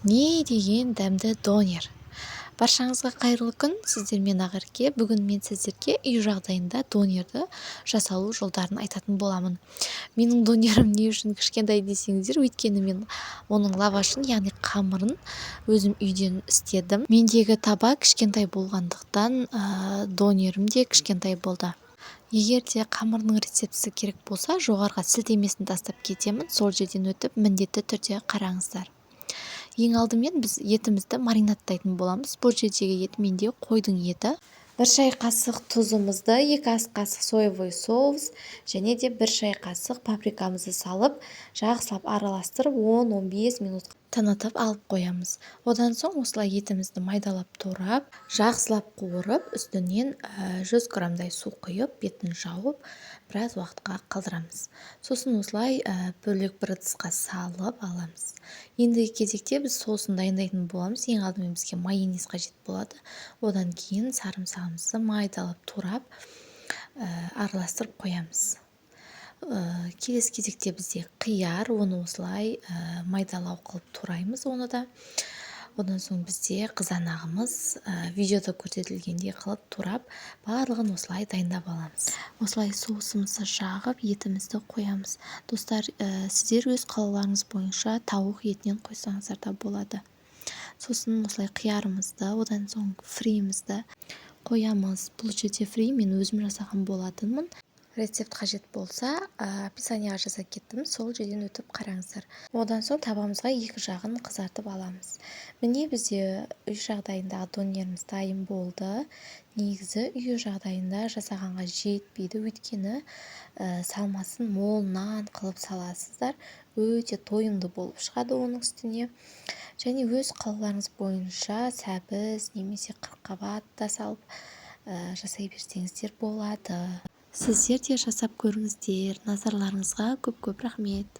Не деген дәмді донер. Баршаңызға қайырлы күн, сіздермен Ақерке. Бүгін мен сіздерге үй жағдайында донерді жасалу жолдарын айтатын боламын. Менің донерім не үшін кішкентай десеңіздер, өйткені мен оның лавашын, яғни қамырын өзім үйден істедім. Мендегі таба кішкентай болғандықтан донерім де кішкентай болды. Егер де қамырының рецептісі керек болса, жоғарыға сілтемесін тастап кетемін. Сол жерден өтіп міндетті түрде қараңыздар. Ең алдымен біз етімізді маринадтайтын боламыз. Бұл жердегі ет менде қойдың еті. 1 шай қасық тұзымызды, 2 ас қасық соевый соус және де 1 шай қасық паприкамызды салып, жақсылап араластырып 10-15 минут тынытып алып қоямыз. Одан соң осылай етімізді майдалап турап, жақсылап қуырып, үстінен 100 грамдай су құйып, бетін жауып, біраз уақытқа қалдырамыз. Сосын осылай бөлек бір ыдысқа салып аламыз. Ендігі кезекте біз соусын дайындайтын боламыз. Ең алдымен бізге майонез қажет болады. Одан кейін сарымсағымызды майдалап турап араластырып қоямыз. Келесі кезекте бізде қияр, оны осылай майдалау қылып тураймыз оны да. Одан соң бізде қызанағымыз видеода көрсетілгендей қылып турап, барлығын осылай дайындап аламыз. Осылай соусымызды жағып, етімізді қоямыз. Достар, сіздер өз қалауларыңыз бойынша тауық етінен қойсаңыздар да болады. Сосын осылай қиярымызды, одан соң фримізді қоямыз. Бұл жерде фри мен өзім жасаған болатынмын. Рецепт қажет болса, описанияға жазып кеттім, сол жерден өтіп қараңыздар. Одан соң табамызға екі жағын қызартып аламыз. Міне бізде үй жағдайындағы донеріміз дайын болды. Негізі үй жағдайында жасағанға жетпейді, өйткені салмасын молынан қылып саласыздар. Өте тойымды болып шығады оның үстіне. Және өз қалауларыңыз бойынша сәбіз немесе қырыққабат та салып жасай берсеңіздер болады. Сіздер де жасап көріңіздер. Назарларыңызға көп-көп рахмет.